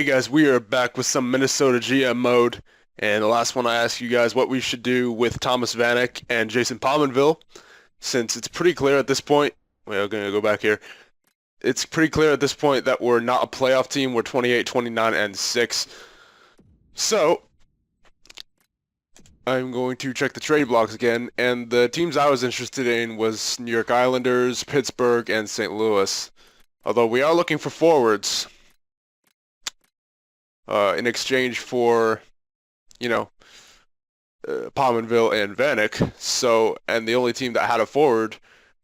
Hey guys, we are back with some Minnesota GM mode, and the last one I asked you guys what we should do with Thomas Vanek and Jason Pominville, since it's pretty clear at this point. Wait, I'm gonna go back here. It's pretty clear at this point that we're not a playoff team. We're 28, 29, and 6. So I'm going to check the trade blocks again, and the teams I was interested in was New York Islanders, Pittsburgh, and St. Louis. Although we are looking for forwards. In exchange for, you know, Pominville and Vanek. So, and the only team that had a forward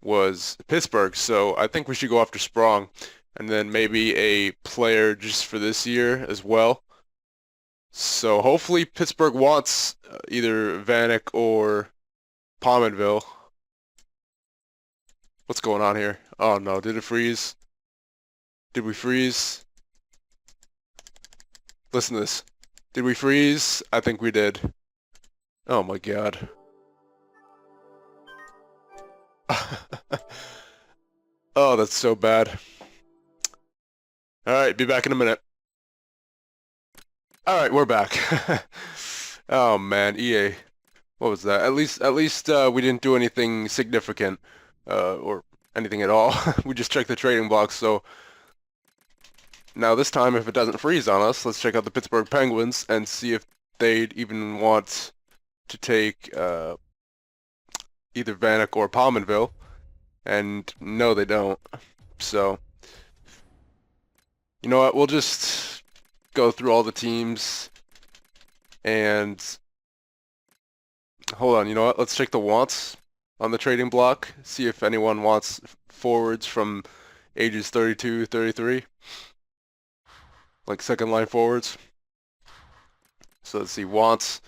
was Pittsburgh. So I think we should go after Sprong, and then maybe a player just for this year as well. So hopefully Pittsburgh wants either Vanek or Pominville. What's going on here? Oh no, did it freeze? Did we freeze? Listen to this. Did we freeze? I think we did. Oh my god. Oh, that's so bad. Alright, be back in a minute. Alright, we're back. Oh man, EA. What was that? At least we didn't do anything significant. Or anything at all. We just checked the trading blocks, so now this time, if it doesn't freeze on us, let's check out the Pittsburgh Penguins and see if they'd even want to take either Vanek or Pominville. And no, they don't. So, you know what? We'll just go through all the teams and hold on. You know what? Let's check the wants on the trading block. See if anyone wants forwards from ages 32, 33. Like second line forwards. So let's see, wants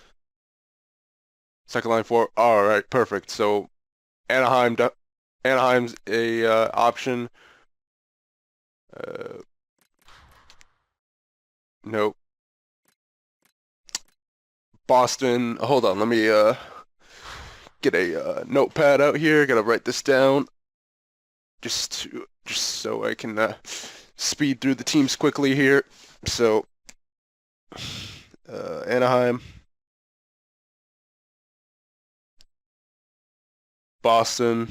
second line forward. All right, perfect. So Anaheim's a option. Nope. Boston. Hold on, let me get a notepad out here. Gotta write this down. Just so I can speed through the teams quickly here. So, Anaheim, Boston.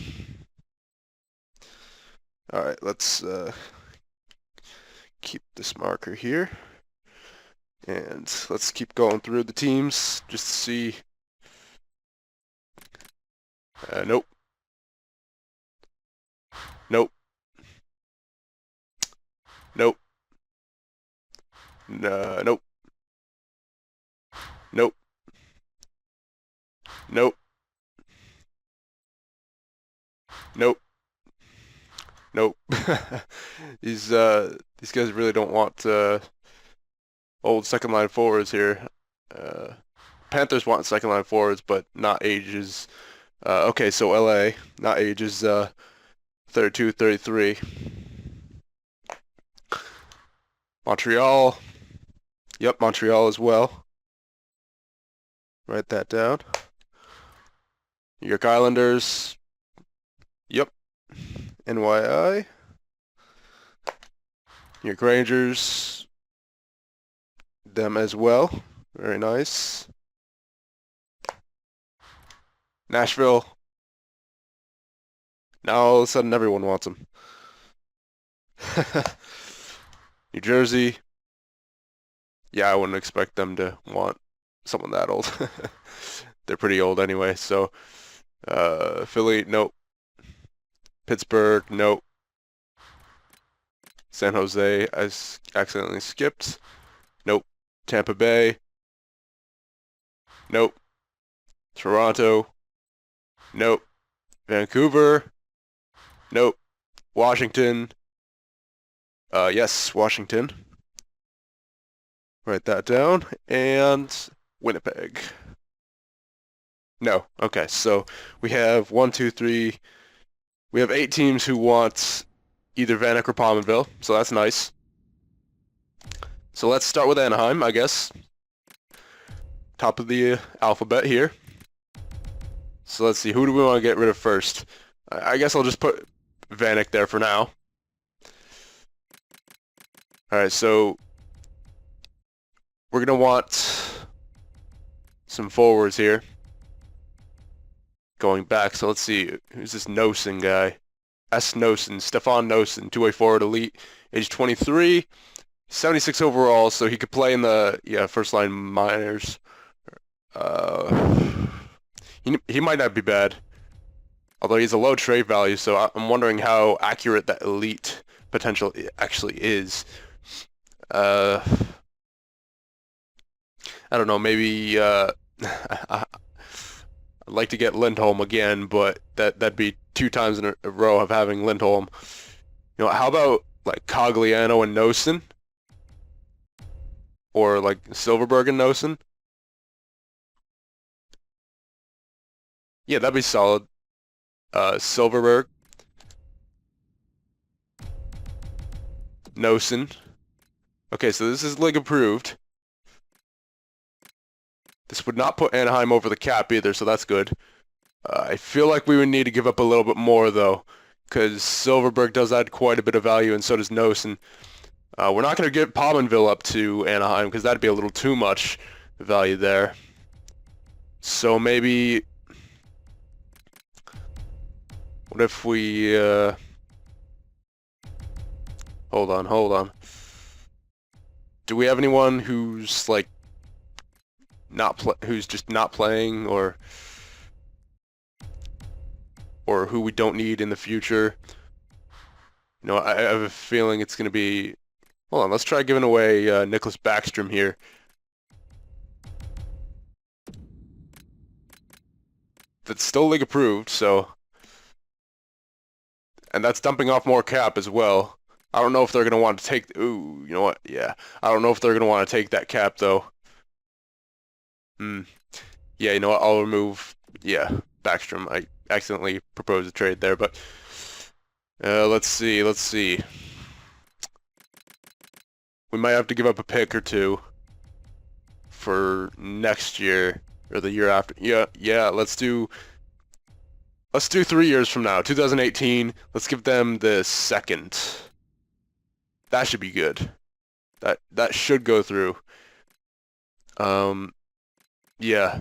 All right, let's keep this marker here, and let's keep going through the teams just to see. Nope. Nope. Nope. Nope. Nope. Nope. Nope. Nope. These guys really don't want old second line forwards here. Panthers want second line forwards, but not ages. Okay, so LA, not ages 32, 33. Montreal. Yep, Montreal as well. Write that down. New York Islanders. Yep. NYI. New York Rangers. Them as well. Very nice. Nashville. Now all of a sudden everyone wants them. New Jersey. Yeah, I wouldn't expect them to want someone that old. They're pretty old anyway, so Philly, nope. Pittsburgh, nope. San Jose, I accidentally skipped. Nope. Tampa Bay, nope. Toronto, nope. Vancouver, nope. Washington, yes, Washington. Write that down. And Winnipeg. No. Okay, so we have 1, 2, 3. We have 8 teams who want either Vanek or Pominville, so that's nice. So let's start with Anaheim, I guess. Top of the alphabet here. So let's see, who do we want to get rid of first? I guess I'll just put Vanek there for now. Alright, so we're gonna want some forwards here. Going back, so let's see, who's this Nosen guy? S. Nosen, Stefan Nosen, two-way forward, elite, age 23, 76 overall, so he could play in the first line minors. He might not be bad, although he's a low trade value, so I'm wondering how accurate that elite potential actually is. I don't know, maybe I'd like to get Lindholm again, but that'd be 2 times in a row of having Lindholm. You know, how about like Cogliano and Nosen? Or like Silfverberg and Nosen? Yeah, that'd be solid. Silfverberg, Nosen. Okay, so this is league approved. This would not put Anaheim over the cap either, so that's good. I feel like we would need to give up a little bit more, though, because Silfverberg does add quite a bit of value, and so does Nosen. We're not going to get Pominville up to Anaheim, because that'd be a little too much value there. So maybe... What if we... Hold on. Do we have anyone who's, like, who's just not playing, or who we don't need in the future? You know, I have a feeling it's going to be... Hold on, let's try giving away Nicholas Backstrom here. That's still league approved, so... And that's dumping off more cap as well. I don't know if they're going to want to take... Ooh, you know what? Yeah. I don't know if they're going to want to take that cap, though. Yeah, you know what? I'll remove... Yeah, Backstrom. I accidentally proposed a trade there, but... let's see. We might have to give up a pick or two for next year or the year after. Yeah, let's do 3 years from now, 2018. Let's give them the second. That should be good. That should go through. Yeah.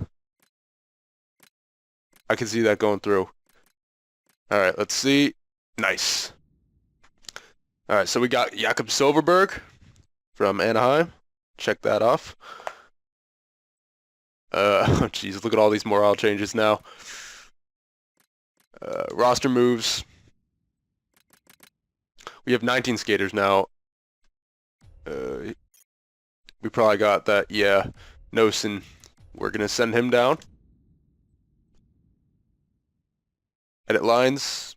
I can see that going through. All right, let's see. Nice. All right, so we got Jakob Silfverberg from Anaheim. Check that off. Oh, jeez, look at all these morale changes now. Roster moves. We have 19 skaters now. We probably got that, yeah. Nosen. We're going to send him down. Edit lines.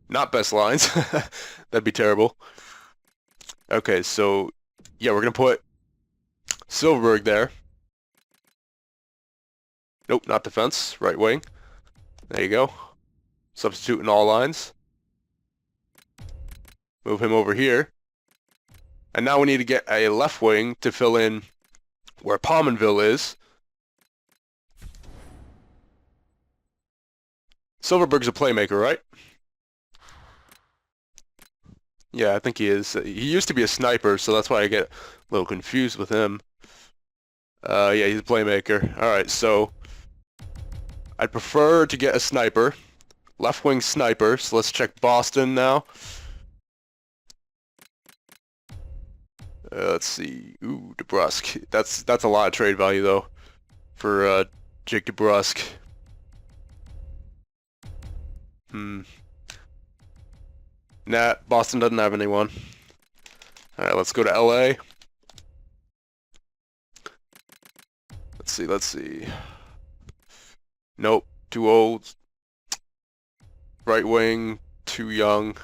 Not best lines. That'd be terrible. Okay, so, yeah, we're going to put Silfverberg there. Nope, not defense. Right wing. There you go. Substitute in all lines. Move him over here. And now we need to get a left wing to fill in where Pominville is. Silfverberg's a playmaker, right? Yeah, I think he is. He used to be a sniper, so that's why I get a little confused with him. Yeah, he's a playmaker. Alright, so I'd prefer to get a sniper. Left wing sniper, so let's check Boston now. Let's see. Ooh, DeBrusk. That's a lot of trade value, though, for Jake DeBrusk. Nah, Boston doesn't have anyone. Alright, let's go to LA. Let's see. Nope, too old. Right wing, too young.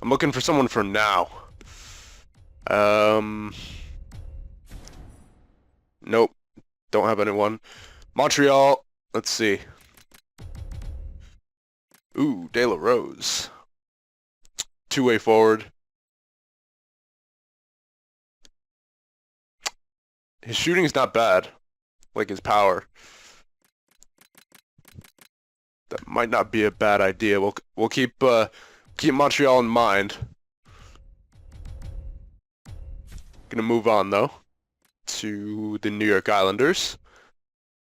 I'm looking for someone for now. Nope, don't have anyone. Montreal, let's see. Ooh, De La Rose. Two-way forward. His shooting is not bad, like his power. That might not be a bad idea. We'll keep Montreal in mind. Gonna move on though. to the New York Islanders.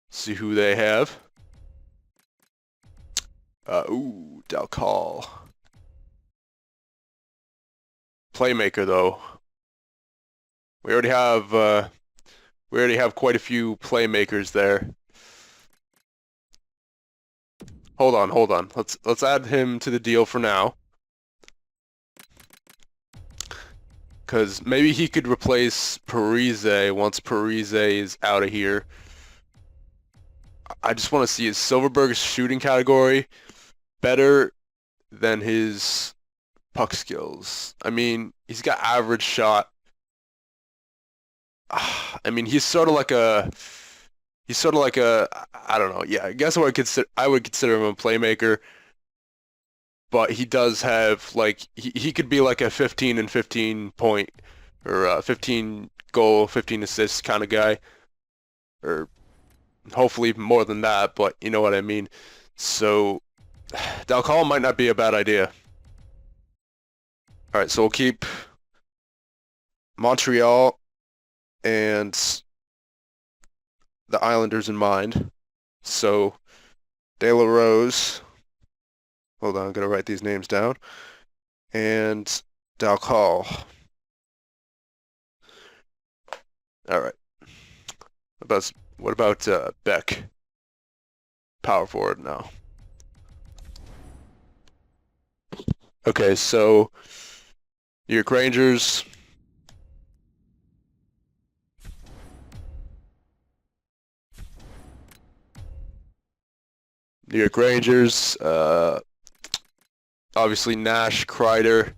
See who they have. Dal Call. Playmaker though. We already have quite a few playmakers there. Hold on. Let's add him to the deal for now. Because maybe he could replace Parise once Parise is out of here. I just want to see his Silfverberg's shooting category better than his puck skills. I mean, he's got average shot. I mean, he's sort of like a, I don't know. Yeah, I guess I would consider him a playmaker, but he does have like he could be like a 15 and 15 point or 15 goal, 15 assists kind of guy, or hopefully more than that, but you know what I mean. So Dalcal might not be a bad idea. All right, so we'll keep Montreal and the Islanders in mind. So De La Rose, hold on, I'm gonna write these names down, and Dalcal. All right. What about Beck? Power forward now. Okay, so New York Rangers. New York Rangers. Obviously Nash, Kreider,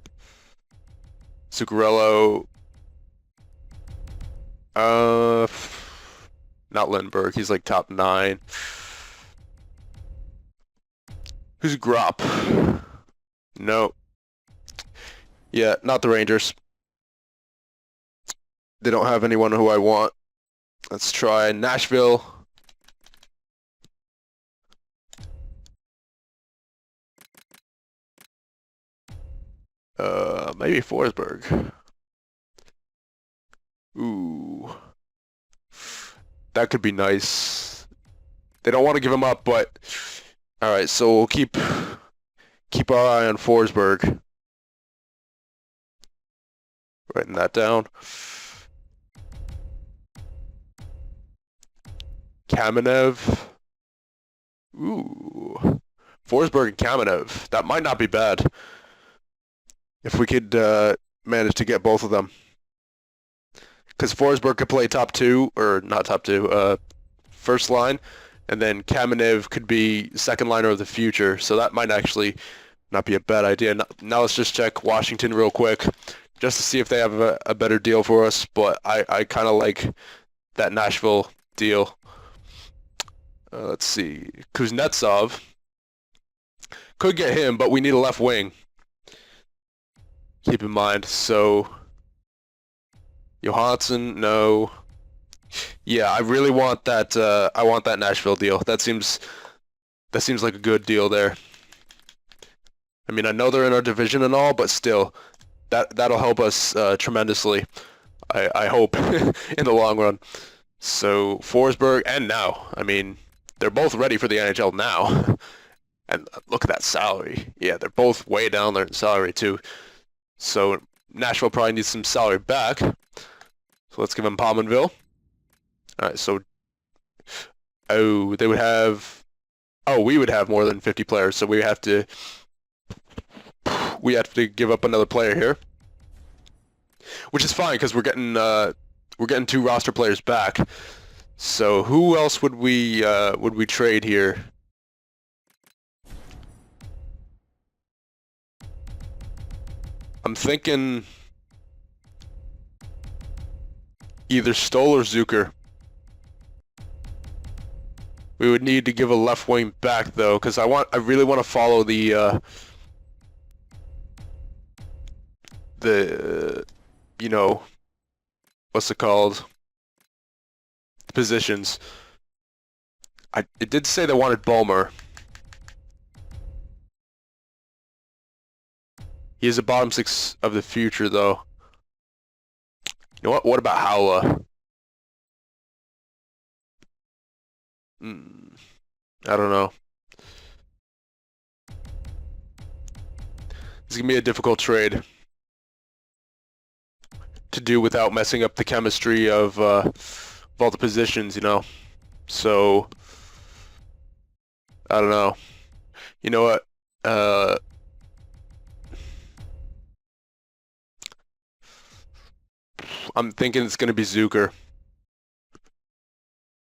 Zuccarello. Not Lindbergh. He's like top 9. Who's Grop? No. Yeah, not the Rangers. They don't have anyone who I want. Let's try Nashville. Maybe Forsberg. Ooh. That could be nice. They don't want to give him up, but all right, so we'll keep our eye on Forsberg. Writing that down. Kamenev. Ooh. Forsberg and Kamenev. That might not be bad. If we could manage to get both of them. Because Forsberg could play top 2, or not top 2, first line, and then Kamenev could be second liner of the future, so that might actually not be a bad idea. Now let's just check Washington real quick, just to see if they have a better deal for us, but I kind of like that Nashville deal. Let's see, Kuznetsov. Could get him, but we need a left wing. Keep in mind, so Johansson, no. Yeah, I really want that. I want that Nashville deal. That seems like a good deal there. I mean, I know they're in our division and all, but still, that'll help us tremendously. I hope in the long run. So Forsberg and now, I mean, they're both ready for the NHL now. And look at that salary. Yeah, they're both way down there in salary too. So Nashville probably needs some salary back. So let's give them Pominville. All right, so we would have more than 50 players, so we have to give up another player here, which is fine because we're getting 2 roster players back. So who else would we trade here? I'm thinking either Stoll or Zucker. We would need to give a left wing back though, because I really want to follow the you know, what's it called? Positions. It did say they wanted Bulmer. He is a bottom 6 of the future though. You know what? What about Howla? Mm, I don't know. It's gonna be a difficult trade to do without messing up the chemistry of all the positions, you know. So I don't know. You know what? Uh, I'm thinking it's gonna be Zucker.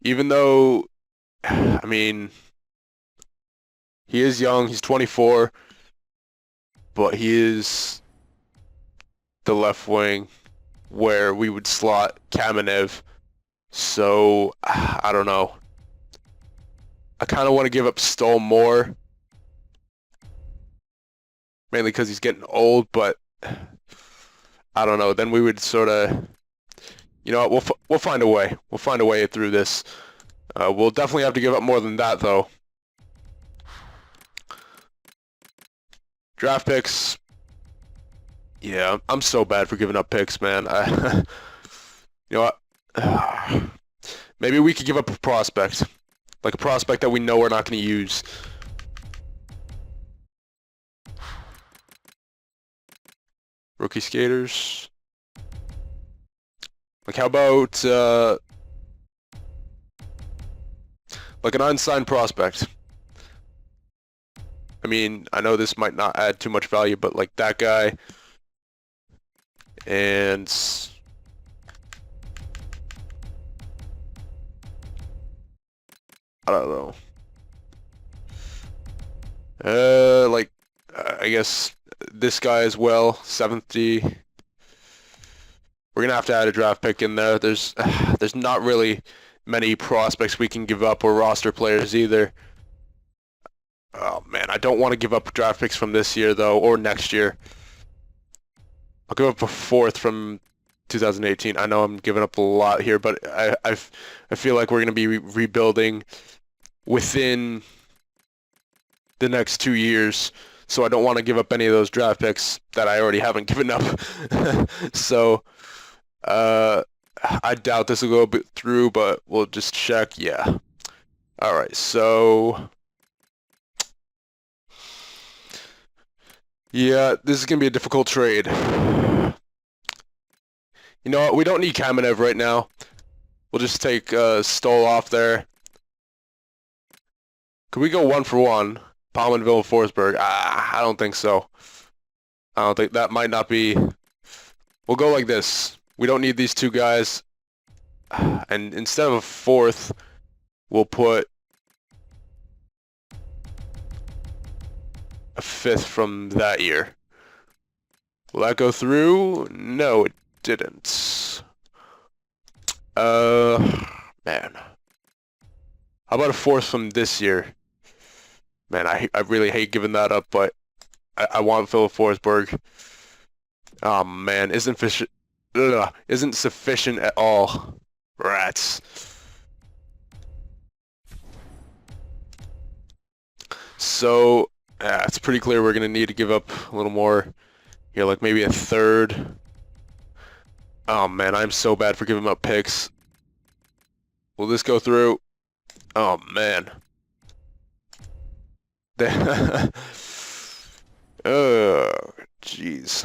Even though, I mean, he is young. He's 24, but he is the left wing where we would slot Kamenev. So I don't know. I kind of want to give up Stoll more, mainly because he's getting old. But I don't know. Then we would sort of, you know what? We'll find a way. We'll find a way through this. We'll definitely have to give up more than that, though. Draft picks. Yeah, I'm so bad for giving up picks, man. You know what? Maybe we could give up a prospect. Like a prospect that we know we're not going to use. Rookie skaters. Like how about like an unsigned prospect? I mean, I know this might not add too much value, but like that guy and I don't know. Like I guess this guy as well, 7th D. We're gonna have to add a draft pick in there. There's not really many prospects we can give up or roster players either. Oh man, I don't want to give up draft picks from this year though, or next year. I'll give up a 4th from 2018. I know I'm giving up a lot here, but I feel like we're gonna be rebuilding within the next 2 years, so I don't want to give up any of those draft picks that I already haven't given up. So, I doubt this will go a bit through, but we'll just check. Yeah. All right. So, yeah, this is gonna be a difficult trade. You know what? We don't need Kamenev right now. We'll just take Stoll off there. Could we go 1-for-1? Palm and Silfverberg? I don't think so. I don't think that might not be. We'll go like this. We don't need these two guys. And instead of a 4th, we'll put a 5th from that year. Will that go through? No, it didn't. Man. How about a 4th from this year? Man, I really hate giving that up, but I want Philip Forsberg. Oh man, isn't sufficient at all. Rats. So, yeah, it's pretty clear we're gonna need to give up a little more here, like maybe a 3rd. Oh man, I'm so bad for giving up picks. Will this go through? Oh man. Oh, jeez.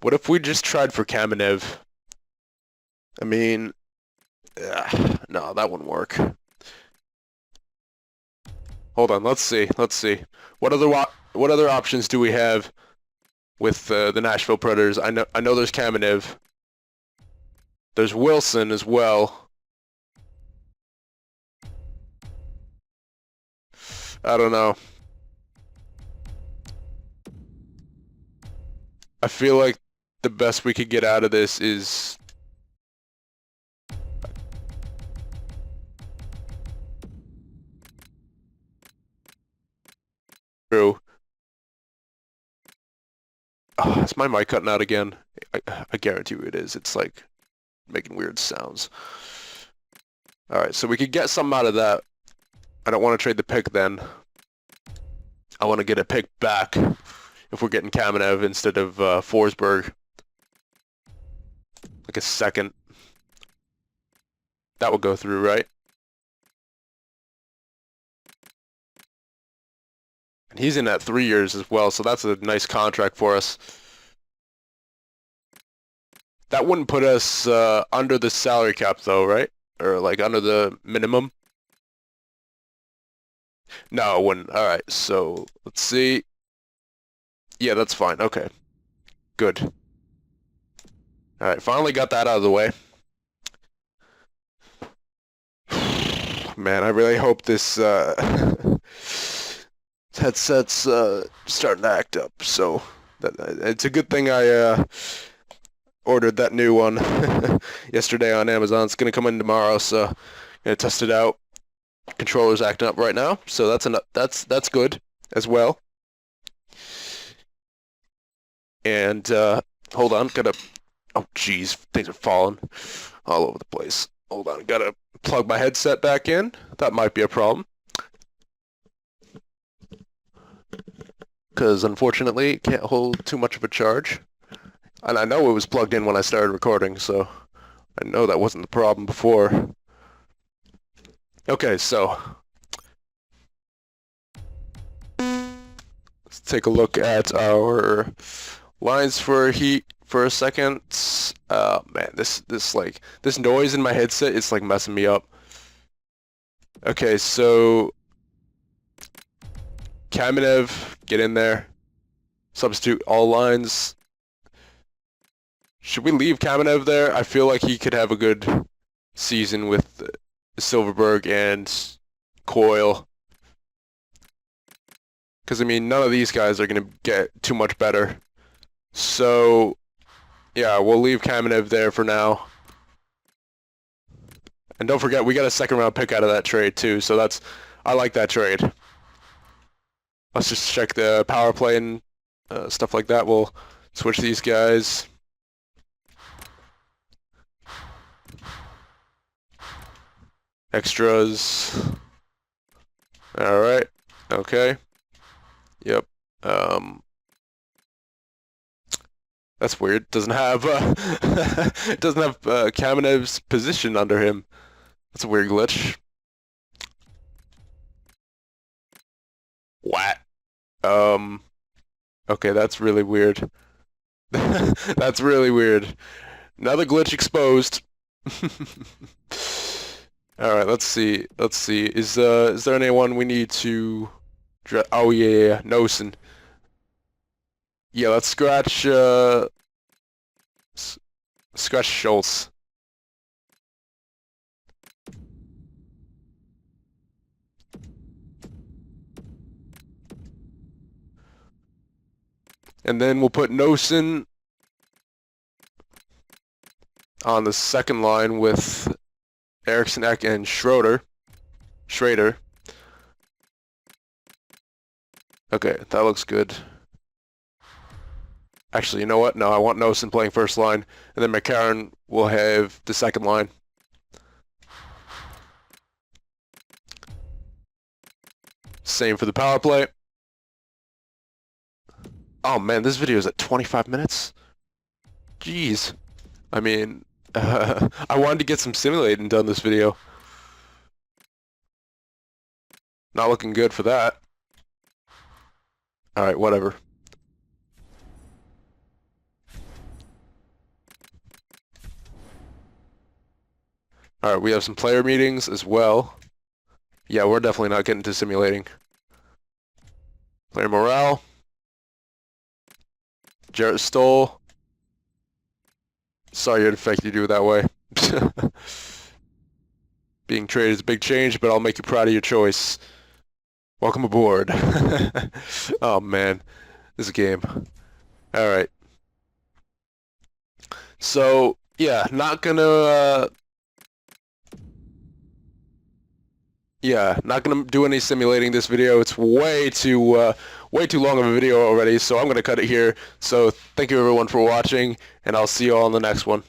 What if we just tried for Kamenev? I mean, no, that wouldn't work. Hold on, let's see. What other options do we have with the Nashville Predators? I know there's Kamenev. There's Wilson as well. I don't know. I feel like the best we could get out of this is true. Oh, is my mic cutting out again? I guarantee you it is. It's like making weird sounds. Alright, so we could get something out of that. I don't want to trade the pick then. I want to get a pick back if we're getting Kamenev instead of Forsberg. Like a 2nd. That would go through, right? And he's in at 3 years as well, so that's a nice contract for us. That wouldn't put us under the salary cap though, right? Or like under the minimum? No, it wouldn't. All right, so let's see. Yeah, that's fine. Okay, good. All right, finally got that out of the way. Man, I really hope this headset's starting to act up. So it's a good thing I ordered that new one yesterday on Amazon. It's gonna come in tomorrow, so gonna test it out. Controller's acting up right now, so that's good as well. And hold on, gotta. Oh, jeez, things are falling all over the place. Hold on, gotta plug my headset back in. That might be a problem. Because unfortunately, it can't hold too much of a charge. And I know it was plugged in when I started recording, so I know that wasn't the problem before. Okay, so let's take a look at our lines for heat for a second. Man, this noise in my headset is like messing me up. Okay, so Kamenev, get in there. Substitute all lines. Should we leave Kamenev there? I feel like he could have a good season with Silfverberg and Coyle. Because, I mean, none of these guys are going to get too much better. So, yeah, we'll leave Kamenev there for now. And don't forget, we got a second round pick out of that trade, too. So I like that trade. Let's just check the power play and stuff like that. We'll switch these guys. Extras. All right. Okay. Yep. That's weird. Doesn't have Kamenev's position under him. That's a weird glitch. What? Okay, that's really weird. That's really weird. Another glitch exposed. All right, let's see. Let's see. Is there anyone we need to? Oh yeah, Nosen. Yeah, let's scratch scratch Schultz. And then we'll put Nosen on the second line with Eriksson, Ek, and Schrader. Okay, that looks good. Actually, you know what? No, I want Nosen playing first line, and then McCarron will have the second line. Same for the power play. Oh man, this video is at 25 minutes? Jeez. I mean, I wanted to get some simulating done this video. Not looking good for that. Alright, whatever. Alright, we have some player meetings as well. Yeah, we're definitely not getting to simulating. Player morale. Jarrett Stoll. Sorry it affected you that way. Being traded is a big change, but I'll make you proud of your choice. Welcome aboard. Oh man, this game. Alright. So, yeah, not gonna do any simulating this video. It's way too long of a video already, so I'm gonna cut it here. So thank you everyone for watching, and I'll see you all in the next one.